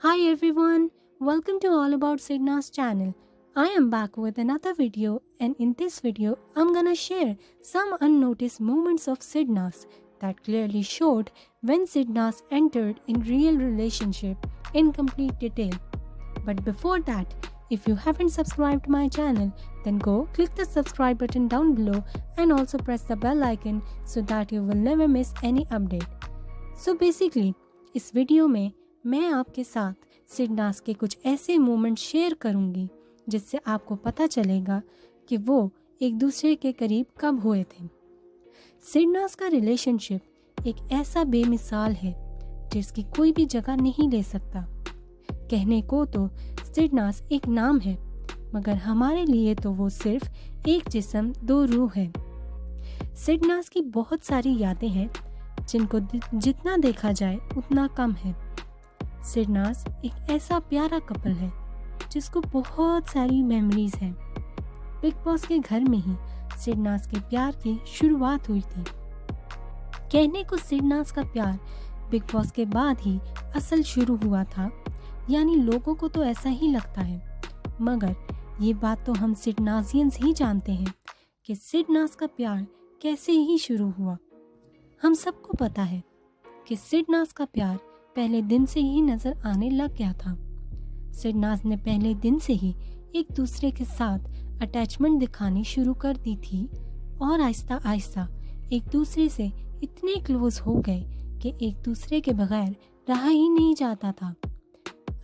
Hi everyone, welcome to All About Sidna's channel. I am back with another video, and in this video I'm gonna share some unnoticed moments of Sidna's that clearly showed when Sidna's entered in real relationship in complete detail. But before that, if you haven't subscribed to my channel, then go click the subscribe button down below and also press the bell icon so that you will never miss any update. So basically, इस video में मैं आपके साथ सिडनास के कुछ ऐसे moment share करूंगी जिससे आपको पता चलेगा कि वो एक दूसरे के करीब कब हुए थे। सिडनास का रिलेशनशिप एक ऐसा बेमिसाल है जिसकी कोई भी जगह नहीं ले सकता। कहने को तो सिडनास एक नाम है, मगर हमारे लिए तो वो सिर्फ एक जिस्म दो रूह है। सिडनास की बहुत सारी यादें हैं जिनको जितना देखा जाए उतना कम है। सिडनास एक ऐसा प्यारा कपल है जिसको बहुत सारी मेमोरीज हैं। बिग बॉस के घर में ही सिडनास के प्यार की शुरुआत हुई थी। कहने को सिडनास का प्यार बिग बॉस के बाद ही असल शुरू हुआ था, यानी लोगों को तो ऐसा ही लगता है, मगर ये बात तो हम सिडनासियंस ही जानते हैं कि सिडनास का प्यार कैसे ही शुरू हुआ। हम सबको पता है कि सिडनास का प्यार पहले दिन से ही नजर आने लग गया था। सिडनास ने पहले दिन से ही एक दूसरे के साथ अटैचमेंट दिखानी शुरू कर दी थी और आहिस्ता आहिस्ता एक दूसरे से इतने क्लोज हो गए कि एक दूसरे के बगैर रहा ही नहीं जाता था।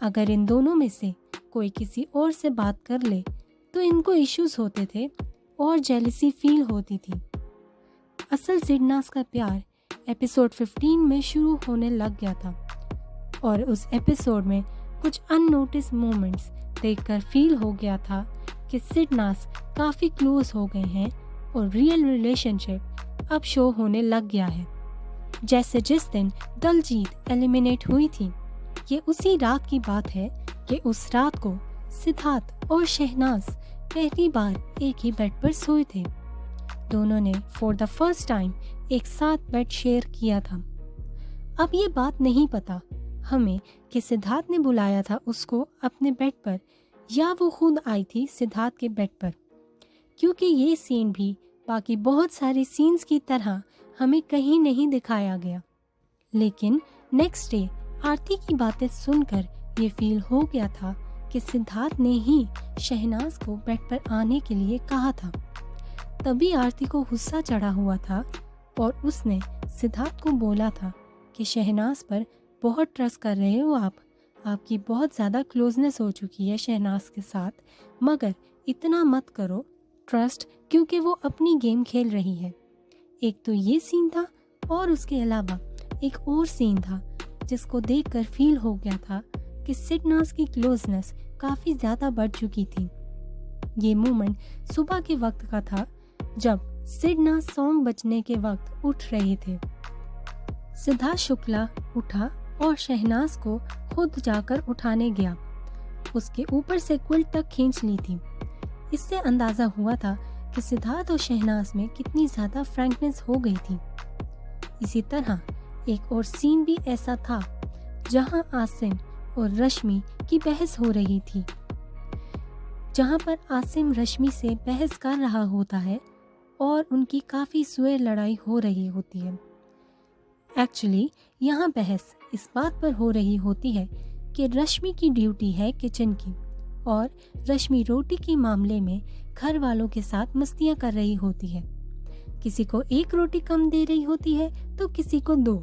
अगर इन दोनों में से कोई किसी और से बात कर ले तो इनको इश्यूज होते थे और जेलसी फील होती थी। असल सिडनास का प्यार एपिसोड 15 में शुरू होने लग गया था और उस एपिसोड में कुछ अननोटिस मोमेंट्स देखकर फील हो गया था कि सिडनास काफ़ी क्लोज हो गए हैं और रियल रिलेशनशिप अब शो होने लग गया है। जैसे जिस दिन दलजीत एलिमिनेट हुई थी, ये उसी रात की बात है कि उस रात को सिद्धार्थ और शहनाज पहली बार एक ही बेड पर सोए थे। दोनों ने फॉर द फर्स्ट टाइम एक साथ बेड शेयर किया था। अब ये बात नहीं पता हमें कि सिद्धार्थ ने बुलाया था उसको अपने बेड पर या वो खुद आई थी सिद्धार्थ के बेड पर, क्योंकि ये सीन भी बाकी बहुत सारे सीन्स की तरह हमें कहीं नहीं दिखाया गया। लेकिन नेक्स्ट डे आरती की बातें सुनकर ये फील हो गया था कि सिद्धार्थ ने ही शहनाज को बेड पर आने के लिए कहा था। तभी आरती को गुस्सा चढ़ा हुआ था और उसने सिद्धार्थ को बोला था कि शहनाज पर बहुत ट्रस्ट कर रहे हो आपकी बहुत ज़्यादा क्लोजनेस हो चुकी है शहनाज के साथ, मगर इतना मत करो ट्रस्ट, क्योंकि वो अपनी गेम खेल रही है। एक तो ये सीन था और उसके अलावा एक और सीन था जिसको देखकर फील हो गया था कि सिडनास की क्लोजनेस काफ़ी ज़्यादा बढ़ चुकी थी। ये मोमेंट सुबह के वक्त का था जब सिडनास सॉन्ग बजने के वक्त उठ रहे थे। सिद्धार्थ शुक्ला उठा और शहनाज को खुद जाकर उठाने गया। उसके ऊपर से क्विल्ट तक खींच ली थी। इससे अंदाजा हुआ था कि सिद्धार्थ और शहनाज में कितनी ज़्यादा फ्रैंकनेस हो गई थी। इसी तरह एक और सीन भी ऐसा था जहां आसिम और रश्मि की बहस हो रही थी, जहां पर आसिम रश्मि से बहस कर रहा होता है और उनकी काफ़ी सुअर लड़ाई हो रही होती है। एक्चुअली यहाँ बहस इस बात पर हो रही होती है कि रश्मि की ड्यूटी है किचन की और रश्मि रोटी के मामले में घर वालों के साथ मस्तियाँ कर रही होती है। किसी को एक रोटी कम दे रही होती है तो किसी को दो।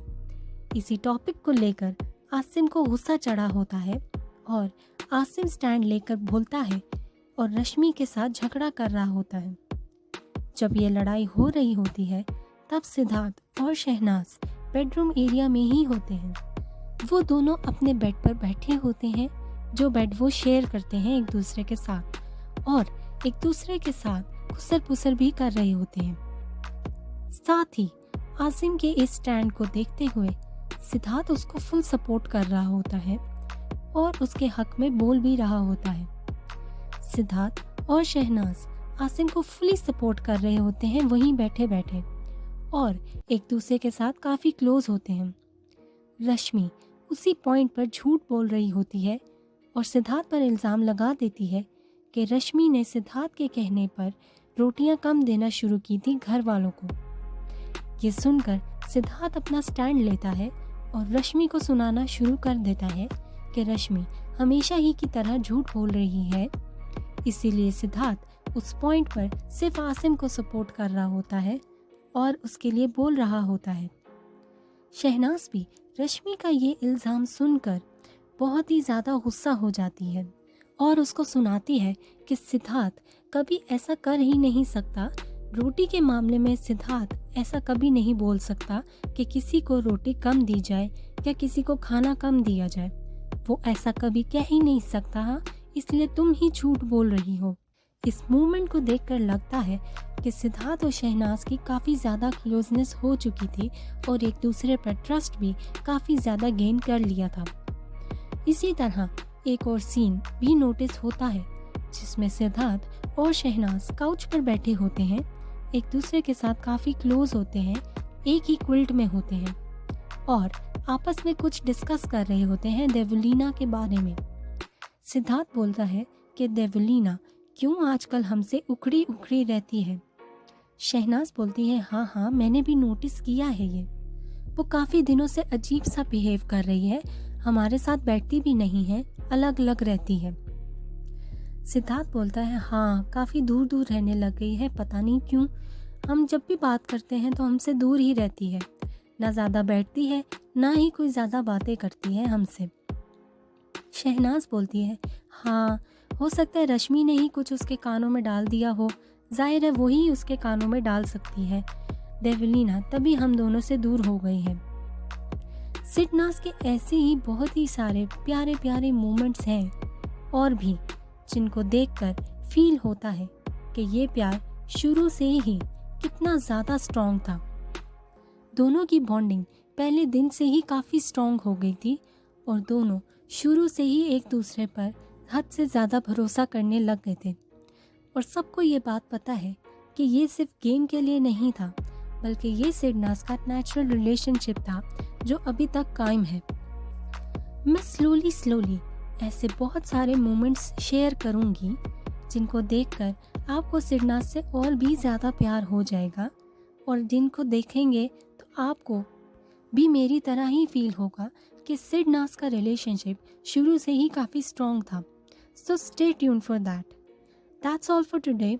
इसी टॉपिक को लेकर आसिम को गुस्सा चढ़ा होता है और आसिम स्टैंड लेकर बोलता है और रश्मि के साथ झगड़ा कर रहा होता है। जब ये लड़ाई हो रही होती है तब सिद्धार्थ और शहनाज बेडरूम एरिया में ही होते हैं। वो दोनों अपने बेड पर बैठे होते हैं, जो बेड वो शेयर करते हैं एक दूसरे के साथ, और एक दूसरे के साथ खुसर पुसर भी कर रहे होते हैं। साथ ही आसिम के इस स्टैंड को देखते हुए सिद्धार्थ उसको फुल सपोर्ट कर रहा होता है और उसके हक में बोल भी रहा होता है। सिद्धार्थ और शहनाज आसिम को फुली सपोर्ट कर रहे होते हैं वहीं बैठे बैठे और एक दूसरे के साथ काफ़ी क्लोज होते हैं। रश्मि उसी पॉइंट पर झूठ बोल रही होती है और सिद्धार्थ पर इल्ज़ाम लगा देती है कि रश्मि ने सिद्धार्थ के कहने पर रोटियां कम देना शुरू की थी घर वालों को। ये सुनकर सिद्धार्थ अपना स्टैंड लेता है और रश्मि को सुनाना शुरू कर देता है कि रश्मि हमेशा ही की तरह झूठ बोल रही है। इसीलिए सिद्धार्थ उस पॉइंट पर सिर्फ आसिम को सपोर्ट कर रहा होता है और उसके लिए बोल रहा होता है। शहनाज भी रश्मि का ये इल्ज़ाम सुनकर बहुत ही ज़्यादा गुस्सा हो जाती है और उसको सुनाती है कि सिद्धार्थ कभी ऐसा कर ही नहीं सकता। रोटी के मामले में सिद्धार्थ ऐसा कभी नहीं बोल सकता कि किसी को रोटी कम दी जाए या किसी को खाना कम दिया जाए। वो ऐसा कभी कह ही नहीं सकता, इसलिए तुम ही झूठ बोल रही हो। इस मूवमेंट को देखकर लगता है कि सिद्धार्थ और शहनाज की काफ़ी ज़्यादा क्लोजनेस हो चुकी थी और एक दूसरे पर ट्रस्ट भी काफ़ी ज़्यादा गेन कर लिया था। इसी तरह एक और सीन भी नोटिस होता है जिसमें सिद्धार्थ और शहनाज काउच पर बैठे होते हैं, एक दूसरे के साथ काफ़ी क्लोज होते हैं, एक ही क्विल्ट में होते हैं और आपस में कुछ डिस्कस कर रहे होते हैं देवलीना के बारे में। सिद्धार्थ बोलता है कि देवलीना क्यों आजकल हमसे उखड़ी उखड़ी रहती है। शहनाज बोलती है हाँ मैंने भी नोटिस किया है, ये वो काफ़ी दिनों से अजीब सा बिहेव कर रही है, हमारे साथ बैठती भी नहीं है, अलग अलग रहती है। सिद्धार्थ बोलता है हाँ काफ़ी दूर दूर रहने लग गई है, पता नहीं क्यों। हम जब भी बात करते हैं तो हमसे दूर ही रहती है, ना ज़्यादा बैठती है ना ही कोई ज़्यादा बातें करती है हमसे। शहनाज बोलती है हाँ हो सकता है रश्मि ने ही कुछ उसके कानों में डाल दिया हो, जाहिर है वही उसके कानों में डाल सकती है देवलीना, तभी हम दोनों से दूर हो गई है। सिडनास के ऐसे ही बहुत ही सारे प्यारे प्यारे मोमेंट्स हैं और भी जिनको देखकर फील होता है कि ये प्यार शुरू से ही कितना ज़्यादा स्ट्रॉन्ग था। दोनों की बॉन्डिंग पहले दिन से ही काफ़ी स्ट्रॉन्ग हो गई थी और दोनों शुरू से ही एक दूसरे पर हद से ज़्यादा भरोसा करने लग गए थे। और सबको ये बात पता है कि ये सिर्फ गेम के लिए नहीं था, बल्कि ये सिडनास का नेचुरल रिलेशनशिप था जो अभी तक कायम है। मैं स्लोली ऐसे बहुत सारे मोमेंट्स शेयर करूँगी जिनको देखकर आपको सिडनास से और भी ज़्यादा प्यार हो जाएगा और जिनको देखेंगे तो आपको भी मेरी तरह ही फील होगा कि सिडनास का रिलेशनशिप शुरू से ही काफ़ी स्ट्रॉन्ग था। So stay tuned for that. That's all for today.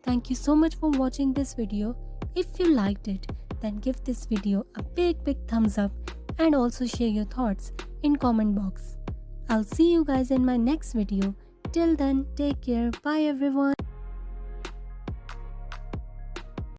Thank you so much for watching this video. If you liked it, then give this video a big thumbs up and also share your thoughts in comment box. I'll see you guys in my next video. Till then, take care. Bye everyone.